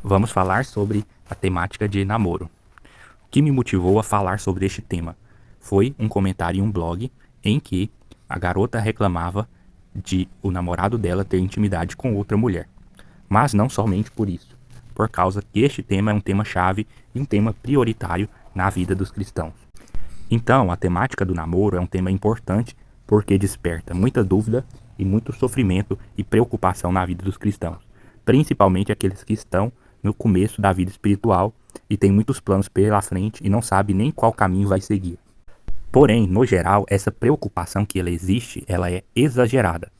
Vamos falar sobre a temática de namoro. O que me motivou a falar sobre este tema foi um comentário em um blog em que a garota reclamava de o namorado dela ter intimidade com outra mulher. Mas não somente por isso, por causa que este tema é um tema-chave e um tema prioritário na vida dos cristãos. Então, a temática do namoro é um tema importante porque desperta muita dúvida e muito sofrimento e preocupação na vida dos cristãos, principalmente aqueles que estão no começo da vida espiritual e têm muitos planos pela frente e não sabe nem qual caminho vai seguir. Porém, no geral, essa preocupação que ela existe, ela é exagerada,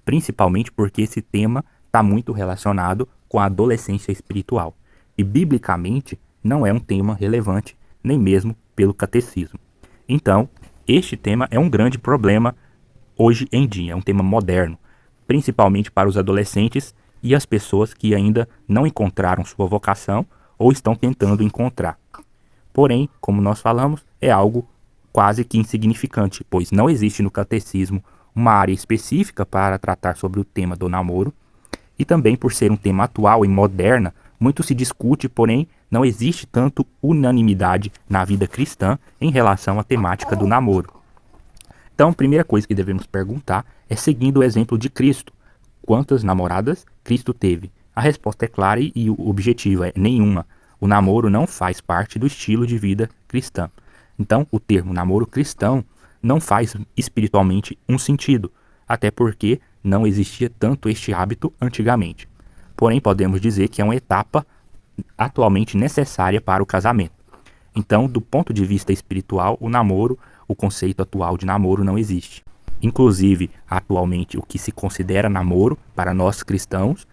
principalmente porque esse tema está muito relacionado com a adolescência espiritual e, biblicamente, não é um tema relevante, nem mesmo pelo catecismo. Então, este tema é um grande problema hoje em dia, é um tema moderno, principalmente para os adolescentes e as pessoas que ainda não encontraram sua vocação ou estão tentando encontrar. Porém, como nós falamos, é algo quase que insignificante, pois não existe no catecismo uma área específica para tratar sobre o tema do namoro, e também por ser um tema atual e moderna, muito se discute, porém não existe tanto unanimidade na vida cristã em relação à temática do namoro. Então, a primeira coisa que devemos perguntar é seguindo o exemplo de Cristo. Quantas namoradas Cristo teve? A resposta é clara e objetiva, é nenhuma. O namoro não faz parte do estilo de vida cristã. Então, o termo namoro cristão não faz espiritualmente um sentido, até porque não existia tanto este hábito antigamente. Porém, podemos dizer que é uma etapa atualmente necessária para o casamento. Então, do ponto de vista espiritual, o conceito atual de namoro não existe. Inclusive, atualmente, o que se considera namoro para nós cristãos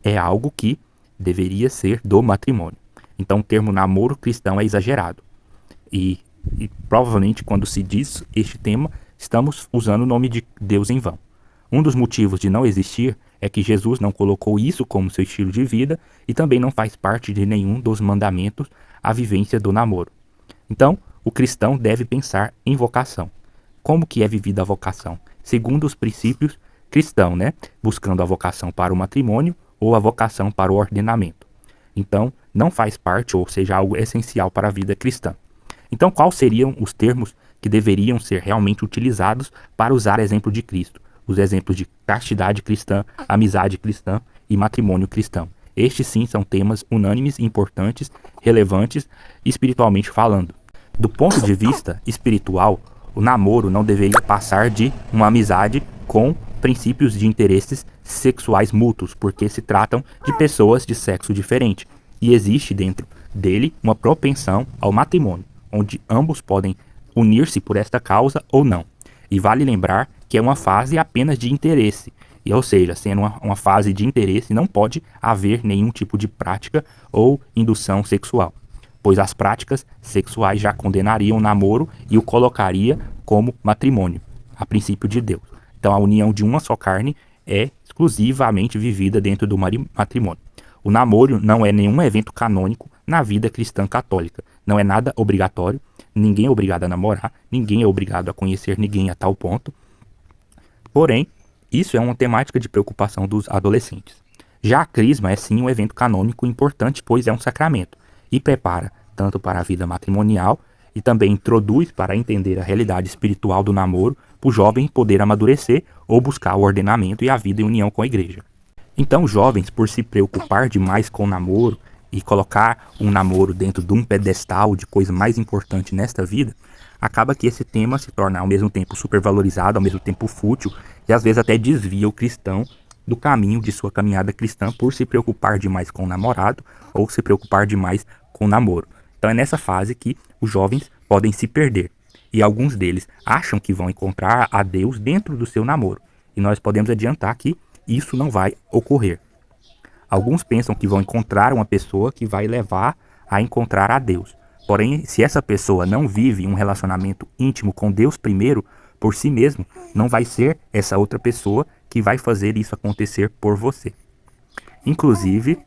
é algo que deveria ser do matrimônio. Então, o termo namoro cristão é exagerado. E provavelmente, quando se diz este tema, estamos usando o nome de Deus em vão. Um dos motivos de não existir é que Jesus não colocou isso como seu estilo de vida e também não faz parte de nenhum dos mandamentos a vivência do namoro. Então, o cristão deve pensar em vocação. Como que é vivida a vocação? Segundo os princípios cristãos, Buscando a vocação para o matrimônio ou a vocação para o ordenamento. Então, não faz parte, ou seja, algo essencial para a vida cristã. Então, quais seriam os termos que deveriam ser realmente utilizados para usar exemplo de Cristo? Os exemplos de castidade cristã, amizade cristã e matrimônio cristão. Estes sim são temas unânimes, importantes, relevantes, espiritualmente falando. Do ponto de vista espiritual, o namoro não deveria passar de uma amizade com princípios de interesses sexuais mútuos, porque se tratam de pessoas de sexo diferente. E existe dentro dele uma propensão ao matrimônio, onde ambos podem unir-se por esta causa ou não. E vale lembrar que é uma fase apenas de interesse, e, ou seja, sendo uma fase de interesse, não pode haver nenhum tipo de prática ou indução sexual, pois as práticas sexuais já condenariam o namoro e o colocaria como matrimônio, a princípio de Deus. Então, a união de uma só carne é exclusivamente vivida dentro do matrimônio. O namoro não é nenhum evento canônico na vida cristã católica, não é nada obrigatório, ninguém é obrigado a namorar, ninguém é obrigado a conhecer ninguém a tal ponto. Porém, isso é uma temática de preocupação dos adolescentes. Já a crisma é sim um evento canônico importante, pois é um sacramento, e prepara tanto para a vida matrimonial e também introduz para entender a realidade espiritual do namoro para o jovem poder amadurecer ou buscar o ordenamento e a vida em união com a igreja. Então, jovens, por se preocupar demais com o namoro e colocar um namoro dentro de um pedestal de coisa mais importante nesta vida, acaba que esse tema se torna ao mesmo tempo supervalorizado, ao mesmo tempo fútil e às vezes até desvia o cristão do caminho de sua caminhada cristã por se preocupar demais com o namorado ou se preocupar demais com o namoro. Então é nessa fase que os jovens podem se perder e alguns deles acham que vão encontrar a Deus dentro do seu namoro e nós podemos adiantar que isso não vai ocorrer. Alguns pensam que vão encontrar uma pessoa que vai levar a encontrar a Deus. Porém, se essa pessoa não vive um relacionamento íntimo com Deus primeiro, por si mesmo, não vai ser essa outra pessoa que vai fazer isso acontecer por você. Inclusive,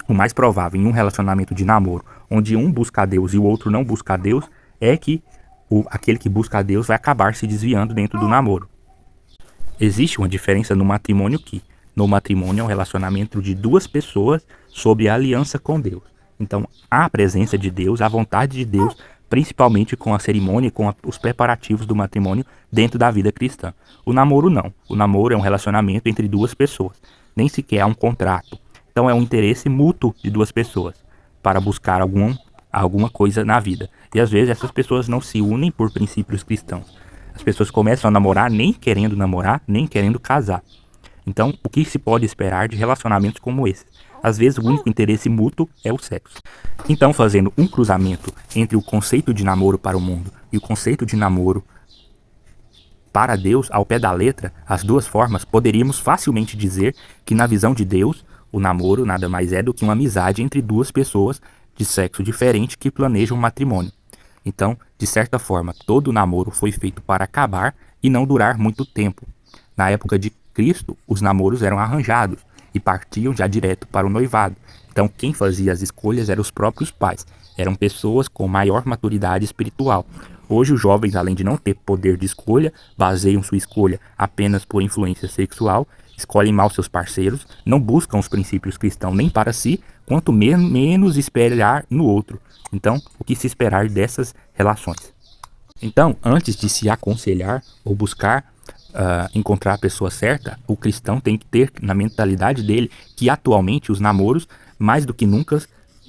o mais provável em um relacionamento de namoro, onde um busca a Deus e o outro não busca a Deus, é que aquele que busca a Deus vai acabar se desviando dentro do namoro. Existe uma diferença no matrimônio que, no matrimônio, é um relacionamento de duas pessoas sobre a aliança com Deus. Então, há a presença de Deus, a vontade de Deus, principalmente com a cerimônia e com os preparativos do matrimônio dentro da vida cristã. O namoro não. O namoro é um relacionamento entre duas pessoas. Nem sequer é um contrato. Então, é um interesse mútuo de duas pessoas para buscar alguma coisa na vida. E às vezes essas pessoas não se unem por princípios cristãos. As pessoas começam a namorar nem querendo namorar, nem querendo casar. Então, o que se pode esperar de relacionamentos como esses? Às vezes, o único interesse mútuo é o sexo. Então, fazendo um cruzamento entre o conceito de namoro para o mundo e o conceito de namoro para Deus, ao pé da letra, as duas formas, poderíamos facilmente dizer que, na visão de Deus, o namoro nada mais é do que uma amizade entre duas pessoas de sexo diferente que planejam um matrimônio. Então, de certa forma, todo namoro foi feito para acabar e não durar muito tempo. Na época de Cristo, os namoros eram arranjados e partiam já direto para o noivado. Então, quem fazia as escolhas eram os próprios pais. Eram pessoas com maior maturidade espiritual. Hoje, os jovens, além de não ter poder de escolha, baseiam sua escolha apenas por influência sexual, escolhem mal seus parceiros, não buscam os princípios cristãos nem para si, quanto menos espelhar no outro. Então, o que se esperar dessas relações? Então, antes de se aconselhar ou buscar encontrar a pessoa certa, o cristão tem que ter na mentalidade dele que atualmente os namoros, mais do que nunca,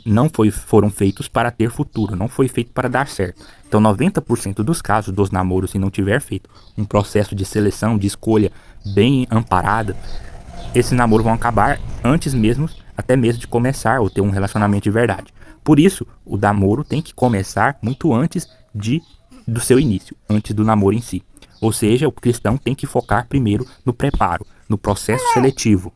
não foram feitos para ter futuro, não foi feito para dar certo. Então 90% dos casos dos namoros, se não tiver feito um processo de seleção, de escolha bem amparada, esses namoros vão acabar antes mesmo, até mesmo de começar ou ter um relacionamento de verdade. Por isso, o namoro tem que começar muito antes do seu início, antes do namoro em si. Ou seja, o cristão tem que focar primeiro no preparo, no processo seletivo.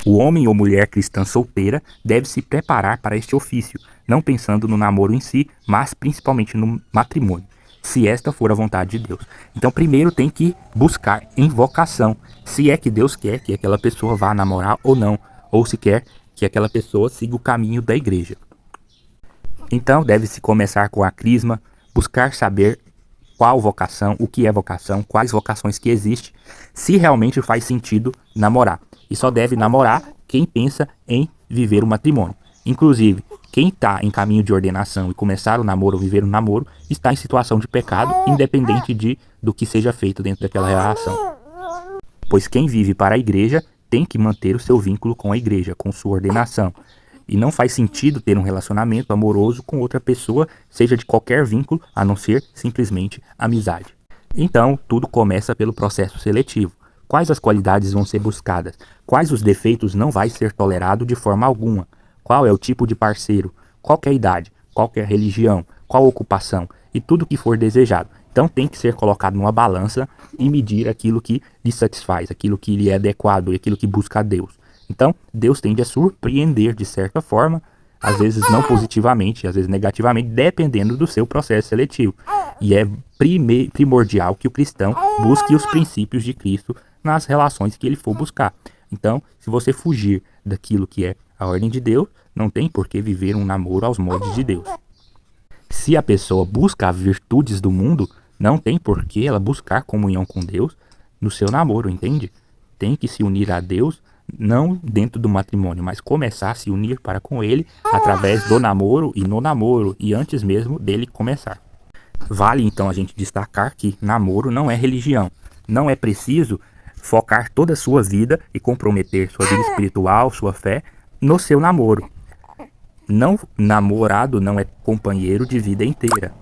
O homem ou mulher cristã solteira deve se preparar para este ofício, não pensando no namoro em si, mas principalmente no matrimônio, se esta for a vontade de Deus. Então, primeiro tem que buscar em vocação, se é que Deus quer que aquela pessoa vá namorar ou não, ou se quer que aquela pessoa siga o caminho da igreja. Então, deve-se começar com a crisma, buscar saber qual vocação, o que é vocação, quais vocações que existem, se realmente faz sentido namorar. E só deve namorar quem pensa em viver o matrimônio. Inclusive, quem está em caminho de ordenação e começar o namoro ou viver o namoro, está em situação de pecado, independente do que seja feito dentro daquela relação. Pois quem vive para a igreja tem que manter o seu vínculo com a igreja, com sua ordenação. E não faz sentido ter um relacionamento amoroso com outra pessoa, seja de qualquer vínculo, a não ser simplesmente amizade. Então, tudo começa pelo processo seletivo. Quais as qualidades vão ser buscadas? Quais os defeitos não vai ser tolerado de forma alguma? Qual é o tipo de parceiro? Qual é a idade? Qual é a religião? Qual a ocupação? E tudo que for desejado. Então tem que ser colocado numa balança e medir aquilo que lhe satisfaz, aquilo que lhe é adequado e aquilo que busca a Deus. Então, Deus tende a surpreender de certa forma, às vezes não positivamente, às vezes negativamente, dependendo do seu processo seletivo. E é primordial que o cristão busque os princípios de Cristo nas relações que ele for buscar. Então, se você fugir daquilo que é a ordem de Deus, não tem por que viver um namoro aos moldes de Deus. Se a pessoa busca as virtudes do mundo, não tem por que ela buscar comunhão com Deus no seu namoro, entende? Tem que se unir a Deus, não dentro do matrimônio, mas começar a se unir para com ele através do namoro e no namoro e antes mesmo dele começar. Vale então a gente destacar que namoro não é religião. Não é preciso focar toda a sua vida e comprometer sua vida espiritual, sua fé no seu namoro. Não, namorado não é companheiro de vida inteira.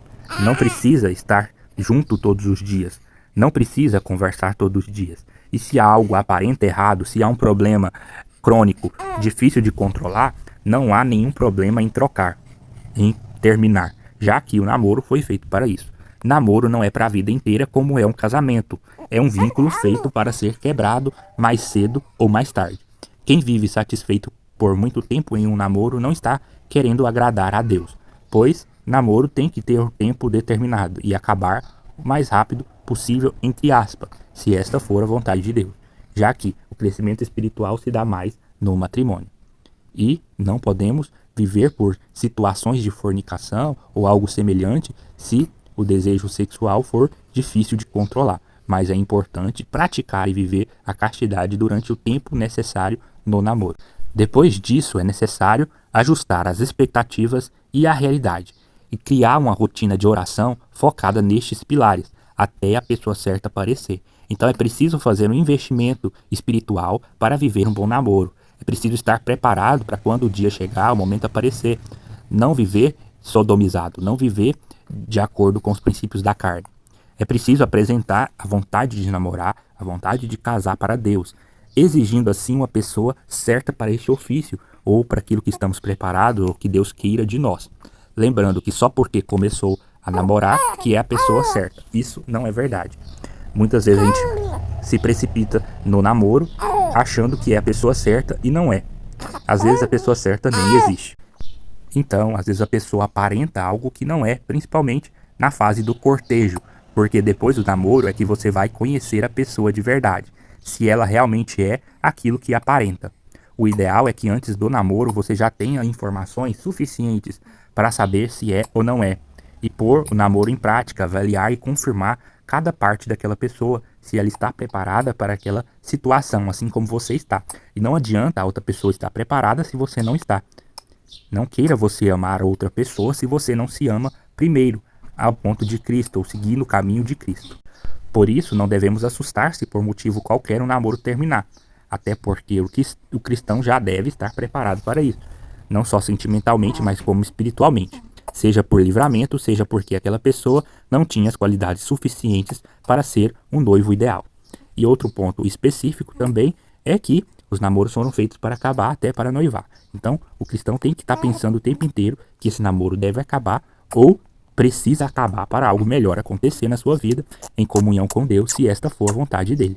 Não precisa estar junto todos os dias. Não precisa conversar todos os dias. E se há algo aparente errado, se há um problema crônico, difícil de controlar, não há nenhum problema em trocar, em terminar, já que o namoro foi feito para isso. Namoro não é para a vida inteira como é um casamento. É um vínculo feito para ser quebrado mais cedo ou mais tarde. Quem vive satisfeito por muito tempo em um namoro não está querendo agradar a Deus, pois namoro tem que ter um tempo determinado e acabar o mais rápido possível, entre aspas, se esta for a vontade de Deus, já que o crescimento espiritual se dá mais no matrimônio. E não podemos viver por situações de fornicação ou algo semelhante se o desejo sexual for difícil de controlar, mas é importante praticar e viver a castidade durante o tempo necessário no namoro. Depois disso, é necessário ajustar as expectativas e a realidade e criar uma rotina de oração focada nestes pilares, até a pessoa certa aparecer. Então é preciso fazer um investimento espiritual para viver um bom namoro. É preciso estar preparado para quando o dia chegar, o momento aparecer. Não viver sodomizado, não viver de acordo com os princípios da carne. É preciso apresentar a vontade de namorar, a vontade de casar para Deus, exigindo assim uma pessoa certa para este ofício ou para aquilo que estamos preparados ou que Deus queira de nós. Lembrando que só porque começou a namorar que é a pessoa certa. Isso não é verdade. Muitas vezes a gente se precipita no namoro achando que é a pessoa certa e não é. Às vezes a pessoa certa nem existe. Então, às vezes a pessoa aparenta algo que não é, principalmente na fase do cortejo, porque depois do namoro é que você vai conhecer a pessoa de verdade, se ela realmente é aquilo que aparenta. O ideal é que antes do namoro você já tenha informações suficientes para saber se é ou não é, e pôr o namoro em prática, avaliar e confirmar cada parte daquela pessoa, se ela está preparada para aquela situação, assim como você está. E não adianta a outra pessoa estar preparada se você não está. Não queira você amar outra pessoa se você não se ama primeiro, ao ponto de Cristo, ou seguindo o caminho de Cristo. Por isso, não devemos assustar-se por motivo qualquer um namoro terminar, até porque o cristão já deve estar preparado para isso, não só sentimentalmente, mas como espiritualmente, seja por livramento, seja porque aquela pessoa não tinha as qualidades suficientes para ser um noivo ideal. E outro ponto específico também é que os namoros foram feitos para acabar, até para noivar. Então, o cristão tem que estar pensando o tempo inteiro que esse namoro deve acabar ou precisa acabar para algo melhor acontecer na sua vida, em comunhão com Deus, se esta for a vontade dele.